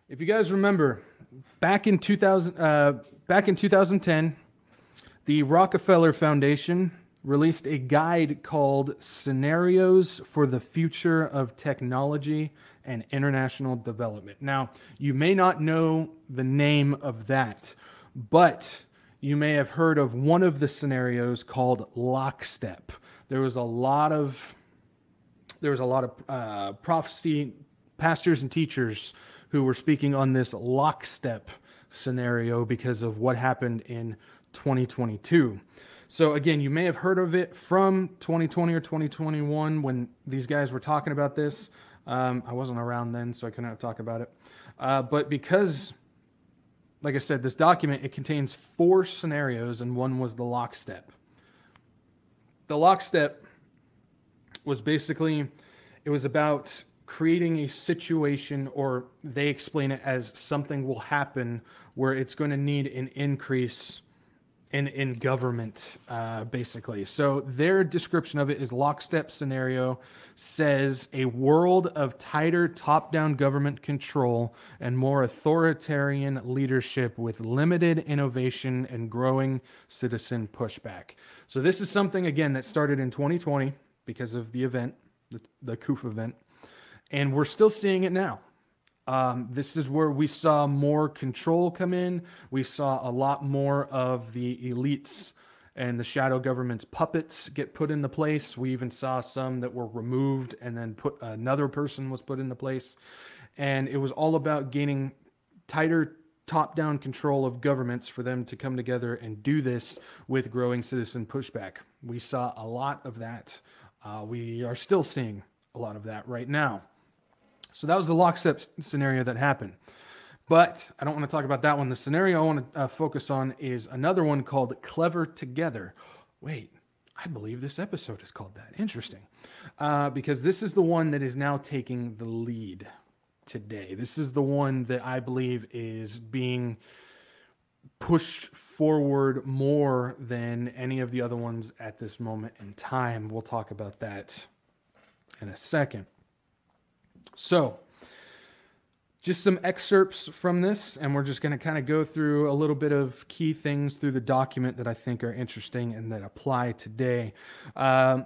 If you guys remember, back in 2010, the Rockefeller Foundation released a guide called Scenarios for the Future of Technology and International Development. Now, you may not know the name of that, but you may have heard of one of the scenarios called Lockstep. There was a lot of prophecy pastors and teachers who were speaking on this lockstep scenario because of what happened in 2022. So again, you may have heard of it from 2020 or 2021 when these guys were talking about this. I wasn't around then, so I couldn't talk about it. But because, like I said, this document, it contains 4 scenarios, and one was the lockstep. The lockstep was basically, it was about creating a situation, or they explain it as something will happen where it's going to need an increase in government, basically. So their description of it is lockstep scenario says a world of tighter top-down government control and more authoritarian leadership with limited innovation and growing citizen pushback. So this is something, again, that started in 2020 because of the event, the COOF event. And we're still seeing it now. This is where we saw more control come in. We saw a lot more of the elites and the shadow government's puppets get put into place. We even saw some that were removed and then another person was put into place. And it was all about gaining tighter top-down control of governments for them to come together and do this with growing citizen pushback. We saw a lot of that. We are still seeing a lot of that right now. So that was the lockstep scenario that happened. But I don't want to talk about that one. The scenario I want to focus on is another one called Clever Together. Wait, I believe this episode is called that. Interesting. Because this is the one that is now taking the lead today. This is the one that I believe is being pushed forward more than any of the other ones at this moment in time. We'll talk about that in a second. So, just some excerpts from this, and we're just going to kind of go through a little bit of key things through the document that I think are interesting and that apply today.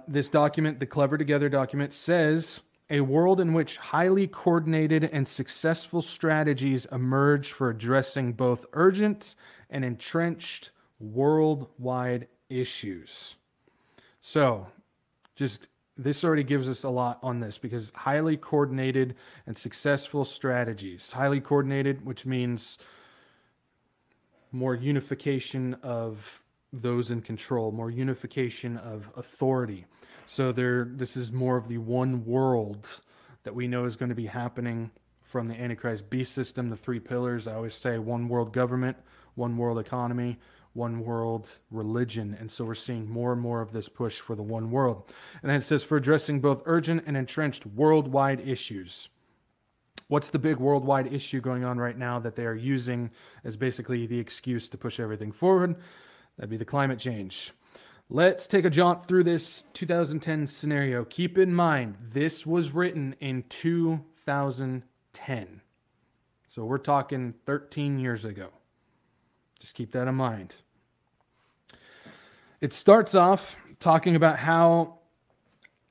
This document, the Clever Together document, says a world in which highly coordinated and successful strategies emerge for addressing both urgent and entrenched worldwide issues. So, just this already gives us a lot on this, because highly coordinated and successful strategies. Highly coordinated, which means more unification of those in control, more unification of authority. So this is more of the one world that we know is going to be happening from the Antichrist beast system, the 3 pillars. I always say one world government, one world economy, one world religion. And so we're seeing more and more of this push for the one world. And then it says for addressing both urgent and entrenched worldwide issues. What's the big worldwide issue going on right now that they are using as basically the excuse to push everything forward? That'd be the climate change. Let's take a jaunt through this 2010 scenario. Keep in mind, this was written in 2010. So we're talking 13 years ago. Just keep that in mind. It starts off talking about how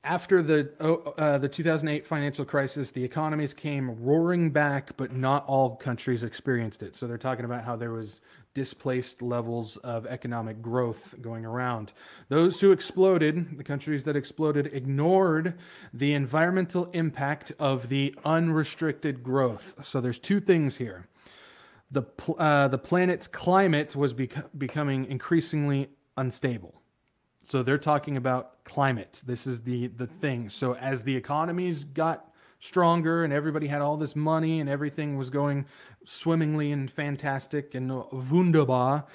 after the 2008 financial crisis, the economies came roaring back, but not all countries experienced it. So they're talking about how there was displaced levels of economic growth going around. Those who exploded, the countries that exploded, ignored the environmental impact of the unrestricted growth. So there's 2 things here. The planet's climate was becoming increasingly unstable. So they're talking about climate. This is the thing. So as the economies got stronger and everybody had all this money and everything was going swimmingly and fantastic and wunderbar,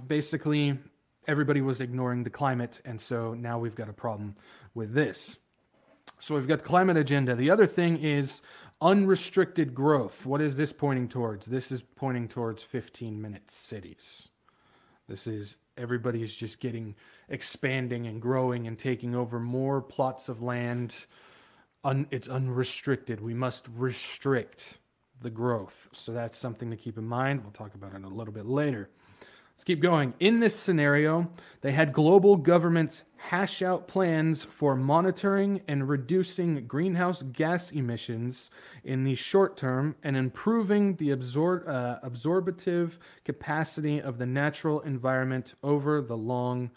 basically everybody was ignoring the climate. And so now we've got a problem with this. So we've got the climate agenda. The other thing is unrestricted growth. What is this pointing towards? This is pointing towards 15-minute cities. This is everybody's just expanding and growing and taking over more plots of land. It's unrestricted. We must restrict the growth. So that's something to keep in mind. We'll talk about it a little bit later. Let's keep going. In this scenario, they had global governments hash out plans for monitoring and reducing greenhouse gas emissions in the short term and improving the absorptive capacity of the natural environment over the long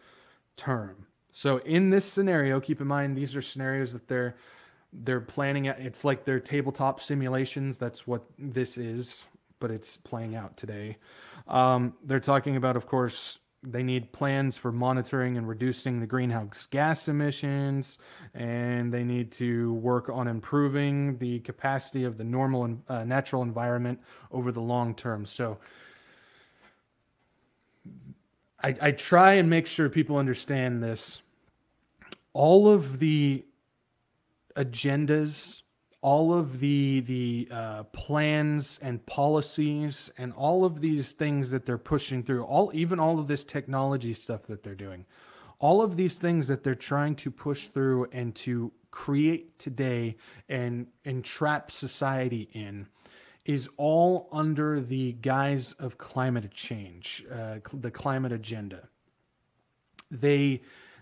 term. So in this scenario, keep in mind these are scenarios that they're planning. It's like their tabletop simulations. That's what this is, but it's playing out today. They're talking about, of course, they need plans for monitoring and reducing the greenhouse gas emissions, and they need to work on improving the capacity of the normal and natural environment over the long term. So I try and make sure people understand this. All of the agendas, all of the plans and policies and all of these things that they're pushing through, even all of this technology stuff that they're doing, all of these things that they're trying to push through and to create today and entrap society in is all under the guise of climate change, the climate agenda.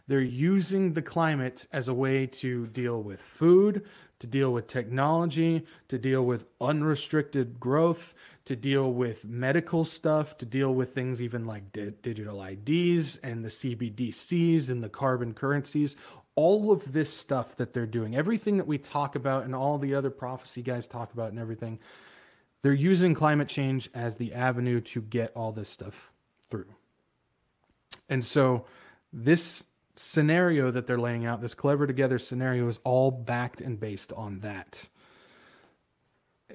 They're using the climate as a way to deal with food, to deal with technology, to deal with unrestricted growth, to deal with medical stuff, to deal with things even like digital IDs and the CBDCs and the carbon currencies. All of this stuff that they're doing, everything that we talk about and all the other prophecy guys talk about and everything, they're using climate change as the avenue to get all this stuff through. And so this scenario that they're laying out, this clever together scenario, is all backed and based on that.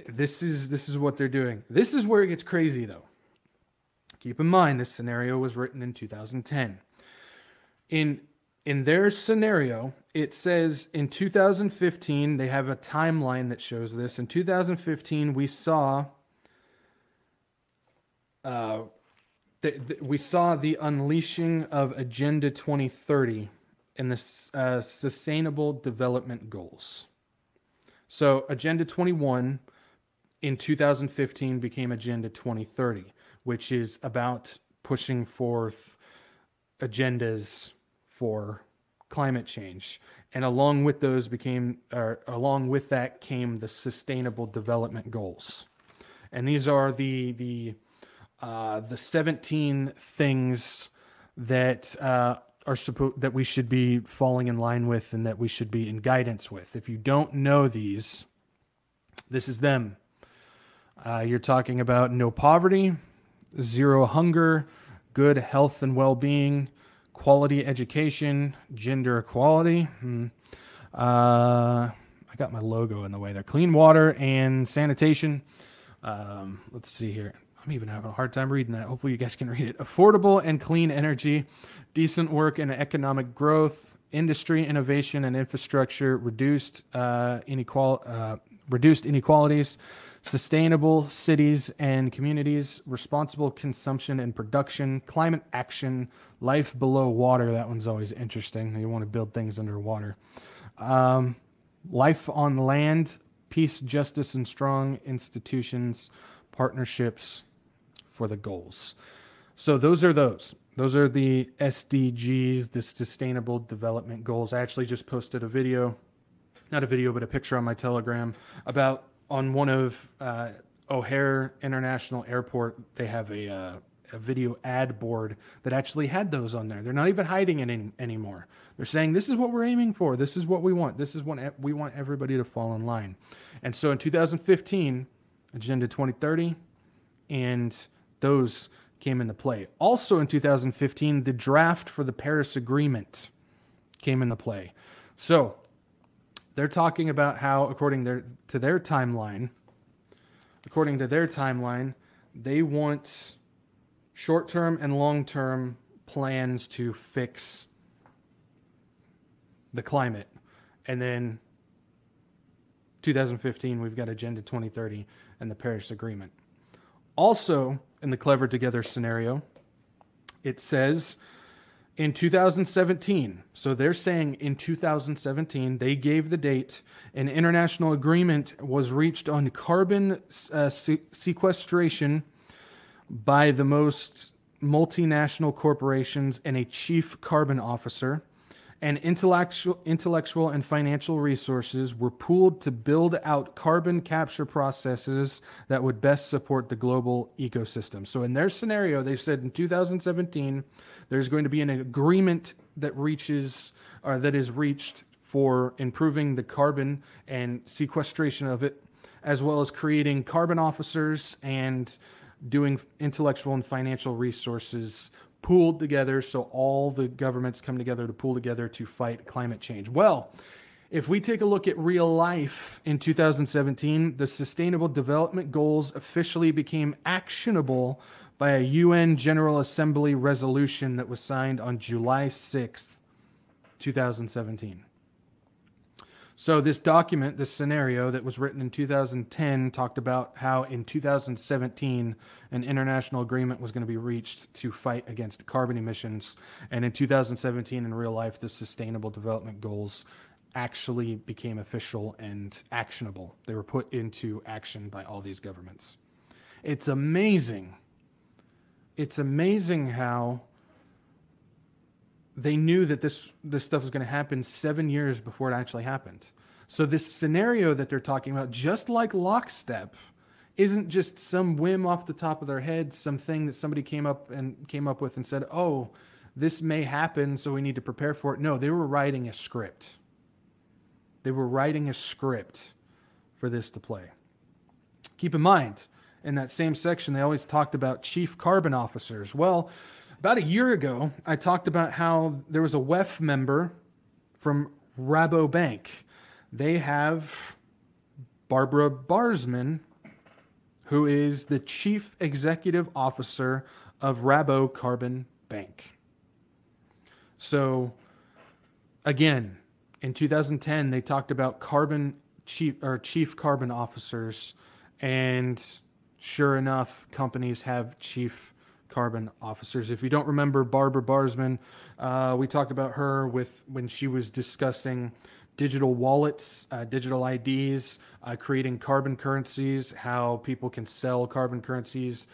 This is what they're doing. This is where it gets crazy, though. Keep in mind, this scenario was written in 2010. In their scenario, it says in 2015, they have a timeline that shows this. In 2015, we saw we saw the unleashing of Agenda 2030 and the Sustainable Development Goals. So Agenda 21 in 2015 became Agenda 2030, which is about pushing forth agendas for climate change. And along with that came the Sustainable Development Goals. And these are the 17 things that that we should be falling in line with and that we should be in guidance with. If you don't know these, this is them. You're talking about no poverty, zero hunger, good health and well-being, quality education, gender equality. I got my logo in the way there. Clean water and sanitation. Let's see here. I'm even having a hard time reading that. Hopefully you guys can read it. Affordable and clean energy, decent work and economic growth, industry, innovation, and infrastructure, reduced inequalities, sustainable cities and communities, responsible consumption and production, climate action, life below water. That one's always interesting. You want to build things underwater. Life on land, peace, justice, and strong institutions, partnerships for the goals. So those are those. Those are the SDGs, the Sustainable Development Goals. I actually just posted a video, not a video, but a picture on my Telegram about on one of O'Hare International Airport. They have a video ad board that actually had those on there. They're not even hiding it anymore. They're saying, this is what we're aiming for. This is what we want. This is what we want everybody to fall in line. And so in 2015, Agenda 2030, and those came into play. Also in 2015, the draft for the Paris Agreement came into play. So they're talking about how, according to their timeline, they want short-term and long-term plans to fix the climate. And then 2015, we've got Agenda 2030 and the Paris Agreement. Also, in the Clever Together scenario, it says In 2017, so they're saying in 2017, they gave the date, an international agreement was reached on carbon sequestration by the most multinational corporations and a chief carbon officer, and intellectual and financial resources were pooled to build out carbon capture processes that would best support the global ecosystem. So in their scenario, they said in 2017, there's going to be an agreement that is reached for improving the carbon and sequestration of it, as well as creating carbon officers and doing intellectual and financial resources pooled together, so all the governments come together to pool together to fight climate change. Well, if we take a look at real life in 2017, the Sustainable Development Goals officially became actionable by a UN General Assembly resolution that was signed on July 6th, 2017. So this document, this scenario that was written in 2010, talked about how in 2017 an international agreement was going to be reached to fight against carbon emissions. And in 2017, in real life, the Sustainable Development Goals actually became official and actionable. They were put into action by all these governments. It's amazing. It's amazing how they knew that this stuff was going to happen 7 years before it actually happened. So this scenario that they're talking about, just like Lockstep, isn't just some whim off the top of their head, something that somebody came up with and said, oh, this may happen, so we need to prepare for it. No, they were writing a script. They were writing a script for this to play. Keep in mind, in that same section, they always talked about chief carbon officers. Well, about a year ago, I talked about how there was a WEF member from Rabobank. They have Barbara Barsman, who is the chief executive officer of Rabo Carbon Bank. So, again, in 2010, they talked about chief carbon officers, and sure enough, companies have chief carbon officers. If you don't remember Barbara Barsman, we talked about her when she was discussing digital wallets, digital IDs, creating carbon currencies, how people can sell carbon currencies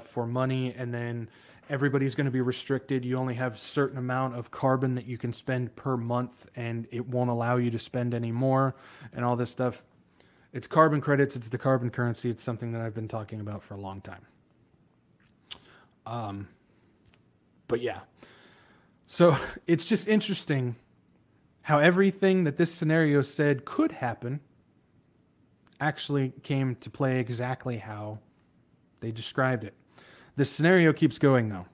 for money, and then everybody's going to be restricted. You only have a certain amount of carbon that you can spend per month, and it won't allow you to spend any more, and all this stuff. It's carbon credits. It's the carbon currency. It's something that I've been talking about for a long time. But yeah, so it's just interesting how everything that this scenario said could happen actually came to play exactly how they described it. The scenario keeps going, though.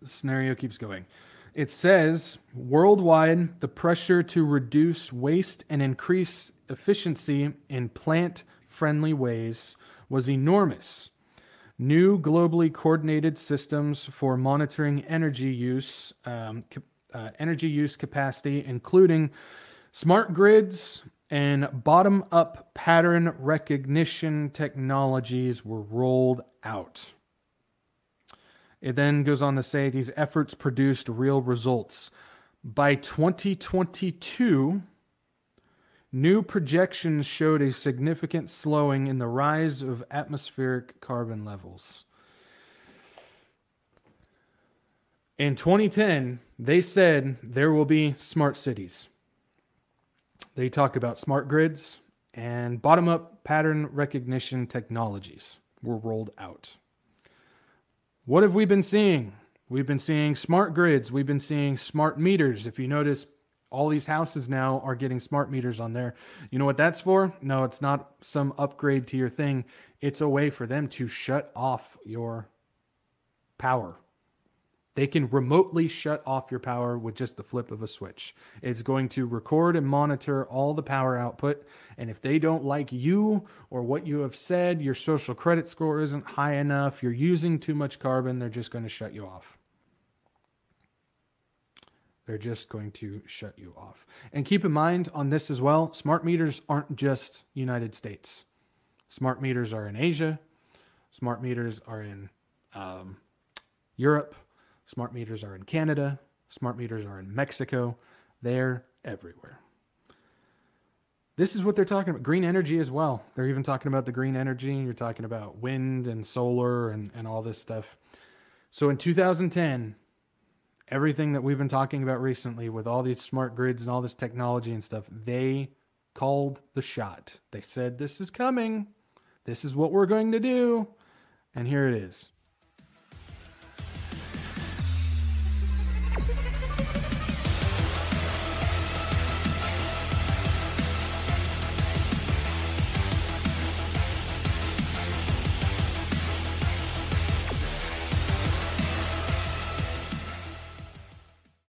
The scenario keeps going. It says, worldwide, the pressure to reduce waste and increase efficiency in plant-friendly ways was enormous. New globally coordinated systems for monitoring energy use capacity, including smart grids and bottom-up pattern recognition technologies, were rolled out. It then goes on to say these efforts produced real results. By 2022, new projections showed a significant slowing in the rise of atmospheric carbon levels. In 2010, they said there will be smart cities. They talked about smart grids, and bottom-up pattern recognition technologies were rolled out. What have we been seeing? We've been seeing smart grids. We've been seeing smart meters. If you notice, all these houses now are getting smart meters on there. You know what that's for? No, it's not some upgrade to your thing. It's a way for them to shut off your power. They can remotely shut off your power with just the flip of a switch. It's going to record and monitor all the power output. And if they don't like you or what you have said, your social credit score isn't high enough, you're using too much carbon, they're just going to shut you off. They're just going to shut you off. And keep in mind on this as well, smart meters aren't just United States. Smart meters are in Asia. Smart meters are in Europe. Smart meters are in Canada. Smart meters are in Mexico. They're everywhere. This is what they're talking about. Green energy as well. They're even talking about the green energy. You're talking about wind and solar and all this stuff. So in 2010, everything that we've been talking about recently with all these smart grids and all this technology and stuff, they called the shot. They said, this is coming. This is what we're going to do. And here it is.